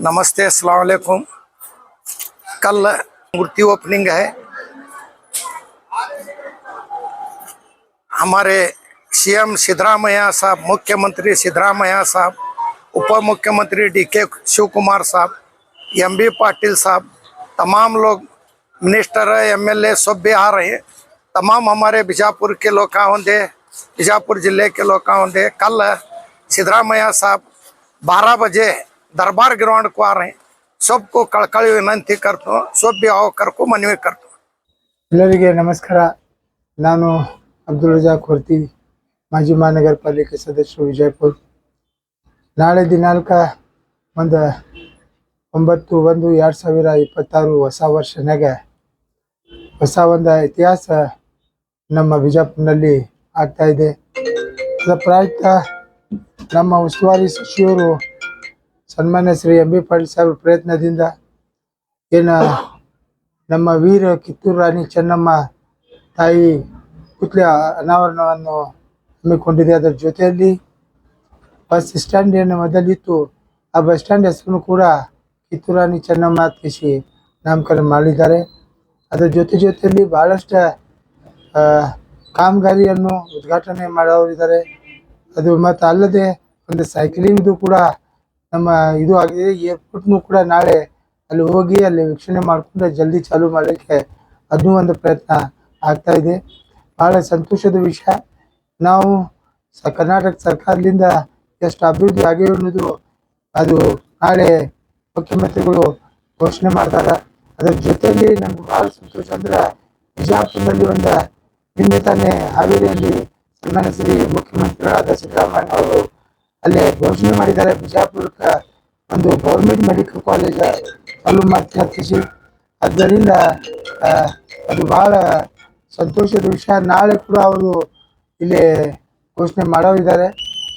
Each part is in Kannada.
नमस्ते, अस्सलाम वालेकुम। कल मूर्ति ओपनिंग है। हमारे सीएम सिद्धरामैया साहब, मुख्यमंत्री सिद्धरामैया साहब, उप मुख्यमंत्री डीके शिव कुमार साहब, एमबी पाटिल साहब, तमाम लोग मिनिस्टर एमएलए सब भी आ रहे हैं। तमाम हमारे बीजापुर के लोग होंगे, बीजापुर जिले के लोग होंगे। कल सिद्धरामैया साहब 12 बजे दरबार ग्राउंड को आ रहे हैं। सबको कळकळी विनंती करतो, सब भी आओ कर को मनवी करतो। ಎಲ್ಲರಿಗೆ ನಮಸ್ಕಾರ. ನಾನು ಅಬ್ದುಲ್ ರಜಾಕ್ ಹೊರ್ತಿ, ಮಾಜಿ ಮಹಾನಗರ ಪಾಲಿಕೆ ಸದಸ್ಯರು, ವಿಜಯಪುರ. ನಾಳೆ ದಿನಾಂಕ 1/9/2026 ಹೊಸ ವರ್ಷನಾಗ ಹೊಸ ಒಂದು ಇತಿಹಾಸ ನಮ್ಮ ಬಿಜಾಪುರನಲ್ಲಿ ಆಗ್ತಾ ಇದೆ. ಅದರ ಪ್ರಯುಕ್ತ ನಮ್ಮ ಉಸ್ತುವಾರಿ ಸಚಿವರು ಸನ್ಮಾನ್ಯ ಶ್ರೀ ಎಂ ಬಿ ಪಾಟೀಲ್ ಸಾಹೇಬ್ರ ಪ್ರಯತ್ನದಿಂದ ನಮ್ಮ ವೀರ ಕಿತ್ತೂರು ರಾಣಿ ಚೆನ್ನಮ್ಮ ತಾಯಿ ಪುತ್ಲಿ ಅನಾವರಣವನ್ನು ಹಮ್ಮಿಕೊಂಡಿದೆ. ಅದರ ಜೊತೆಯಲ್ಲಿ ಬಸ್ ಸ್ಟ್ಯಾಂಡ್ ಏನು ಮೊದಲಿತ್ತು, ಆ ಬಸ್ ಸ್ಟ್ಯಾಂಡ್ ಹೆಸರನ್ನು ಕೂಡ ಕಿತ್ತೂರು ರಾಣಿ ಚೆನ್ನಮ್ಮ ತಿಳಿಸಿ ನಾಮಕರಣ ಮಾಡಿದ್ದಾರೆ. ಅದರ ಜೊತೆಯಲ್ಲಿ ಬಹಳಷ್ಟು ಕಾಮಗಾರಿಯನ್ನು ಉದ್ಘಾಟನೆ ಮಾಡೋರಿದ್ದಾರೆ. ಅದು ಮತ್ತು ಅಲ್ಲದೆ ಒಂದು ಸೈಕ್ಲಿಂಗ್ದು ಕೂಡ ನಮ್ಮ ಇದು ಆಗಿದೆ. ಏರ್ಪೋರ್ಟ್ನು ಕೂಡ ನಾಳೆ ಅಲ್ಲಿ ಹೋಗಿ ಅಲ್ಲಿ ವೀಕ್ಷಣೆ ಮಾಡಿಕೊಂಡ್ರೆ ಜಲ್ದಿ ಚಾಲೂ ಮಾಡಲಿಕ್ಕೆ ಅದೂ ಒಂದು ಪ್ರಯತ್ನ ಆಗ್ತಾ ಇದೆ. ಭಾಳ ಸಂತೋಷದ ವಿಷಯ. ನಾವು ಕರ್ನಾಟಕ ಸರ್ಕಾರದಿಂದ ಎಷ್ಟು ಅಭಿವೃದ್ಧಿ ಆಗಿವೆ ಅನ್ನೋದು ಅದು ನಾಳೆ ಮುಖ್ಯಮಂತ್ರಿಗಳು ಘೋಷಣೆ ಮಾಡ್ತಾರೆ. ಅದರ ಜೊತೆಯಲ್ಲಿ ನಮ್ಗೆ ಭಾಳ ಸಂತೋಷ ಅಂದ್ರೆ ಬಿಜಾಪುರದಲ್ಲಿ ಒಂದು ನಿನ್ನೆ ತಾನೇ ಹಾವೇರಿಯಲ್ಲಿ ಸನ್ಮಾನ್ಯ ಶ್ರೀ ಮುಖ್ಯಮಂತ್ರಿಗಳಾದ ಸಿದ್ದರಾಮಯ್ಯ ಅವರು ಅಲ್ಲೇ ಘೋಷಣೆ ಮಾಡಿದ್ದಾರೆ, ಬಿಜಾಪುರಕ್ಕೆ ಒಂದು ಗೌರ್ಮೆಂಟ್ ಮೆಡಿಕಲ್ ಕಾಲೇಜ್ ಚಾಲೂ ಮಾಡ್ತೀವಿ. ಆದ್ದರಿಂದ ಅದು ಭಾಳ ಸಂತೋಷದ ವಿಷಯ. ನಾಳೆ ಕೂಡ ಅವರು ಇಲ್ಲಿ ಘೋಷಣೆ ಮಾಡೋರಿದ್ದಾರೆ.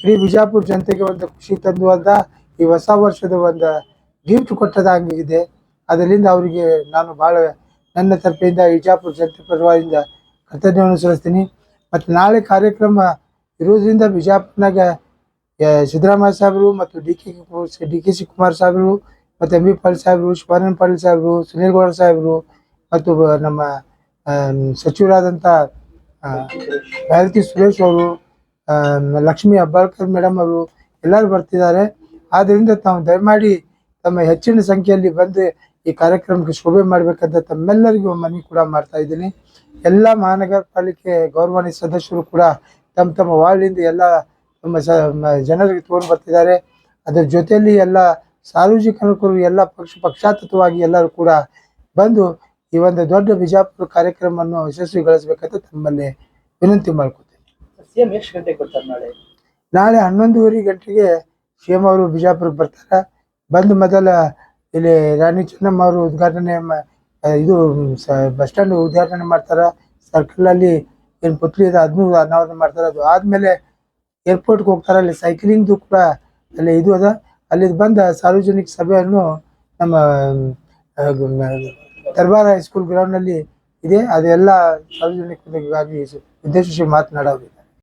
ಇಡೀ ಬಿಜಾಪುರ ಜನತೆಗೆ ಒಂದು ಖುಷಿ ತಂದುವಂಥ ಈ ಹೊಸ ವರ್ಷದ ಒಂದು ಗಿಫ್ಟ್ ಕೊಟ್ಟದಾಗಿದೆ. ಅದರಿಂದ ಅವರಿಗೆ ನಾನು ಭಾಳ ನನ್ನ ತರಫಿಂದ ಬಿಜಾಪುರ ಜನತೆ ಪರವಾಗಿಂದ ಕೃತಜ್ಞತೆಯನ್ನು ಸಲ್ಲಿಸ್ತೀನಿ. ಮತ್ತು ನಾಳೆ ಕಾರ್ಯಕ್ರಮ ಇರೋದ್ರಿಂದ ಬಿಜಾಪುರನಾಗ ಸಿದ್ದರಾಮಯ್ಯ ಸಾಹೇಬರು ಮತ್ತು ಡಿ ಕೆ ಶಿವಕುಮಾರ್ ಸಾಹೇಬರು ಮತ್ತು ಎಂ ಬಿ ಪಾಟೀಲ್ ಸಾಹೇಬರು, ಶಿವಾನಂದ ಪಾಟೀಲ್ ಸಾಹೇಬರು, ಸುನೀಲ್ ಗೌಡ ಸಾಹೇಬರು ಮತ್ತು ನಮ್ಮ ಸಚಿವರಾದಂಥ ಭಾರತಿ ಸುರೇಶ್ ಅವರು, ಲಕ್ಷ್ಮೀ ಹೆಬ್ಬಾಳ್ಕರ್ ಮೇಡಮ್ ಅವರು ಎಲ್ಲರೂ ಬರ್ತಿದ್ದಾರೆ. ಆದ್ದರಿಂದ ತಾವು ದಯಮಾಡಿ ತಮ್ಮ ಹೆಚ್ಚಿನ ಸಂಖ್ಯೆಯಲ್ಲಿ ಬಂದು ಈ ಕಾರ್ಯಕ್ರಮಕ್ಕೆ ಶೋಭೆ ಮಾಡಬೇಕಂತ ತಮ್ಮೆಲ್ಲರಿಗೂ ಮನವಿ ಕೂಡ ಮಾಡ್ತಾ ಇದ್ದೀನಿ. ಎಲ್ಲ ಮಹಾನಗರ ಪಾಲಿಕೆ ಗೌರವಾನ್ವಿತ ಸದಸ್ಯರು ಕೂಡ ತಮ್ಮ ವಾರ್ಡಿಂದ ಎಲ್ಲ ನಮ್ಮ ಜನರಿಗೆ ತಗೊಂಡು ಬರ್ತಿದ್ದಾರೆ. ಅದರ ಜೊತೆಯಲ್ಲಿ ಎಲ್ಲ ಸಾರ್ವಜನಿಕರು ಎಲ್ಲ ಪಕ್ಷಾತೀತವಾಗಿ ಎಲ್ಲರೂ ಕೂಡ ಬಂದು ಈ ಒಂದು ದೊಡ್ಡ ಬಿಜಾಪುರ ಕಾರ್ಯಕ್ರಮವನ್ನು ಯಶಸ್ವಿಗೊಳಿಸಬೇಕಂತ ತಮ್ಮಲ್ಲಿ ವಿನಂತಿ ಮಾಡ್ಕೊತೀನಿ. ನಾಳೆ 11:30 ಗಂಟೆಗೆ ಸಿಎಂ ಅವರು ಬಿಜಾಪುರಕ್ಕೆ ಬರ್ತಾರೆ. ಬಂದು ಮೊದಲ ಇಲ್ಲಿ ರಾಣಿ ಚೆನ್ನಮ್ಮ ಅವರು ಉದ್ಘಾಟನೆ ಇದು ಬಸ್ ಸ್ಟ್ಯಾಂಡ್ ಉದ್ಘಾಟನೆ ಮಾಡ್ತಾರೆ. ಸರ್ಕಲಲ್ಲಿ ಏನು ಪುತ್ಲಿ ಇದೆ ಅದನ್ನು ಅನಾವರಣ ಮಾಡ್ತಾರೆ. ಅದು ಆದಮೇಲೆ ಏರ್ಪೋರ್ಟ್ಗೆ ಹೋಗ್ತಾರೆ. ಅಲ್ಲಿ ಸೈಕ್ಲಿಂಗ್ದು ಕೂಡ ಅಲ್ಲಿ ಇದು ಅದ. ಅಲ್ಲಿ ಬಂದ ಸಾರ್ವಜನಿಕ ಸಭೆಯನ್ನು ನಮ್ಮ ದರ್ಬಾರ್ ಹೈಸ್ಕೂಲ್ ಗ್ರೌಂಡ್ನಲ್ಲಿ ಇದೆ. ಅದೆಲ್ಲ ಸಾರ್ವಜನಿಕರಿಗಾಗಿ ಉದ್ದೇಶಿಸಿ ಮಾತನಾಡೋದು.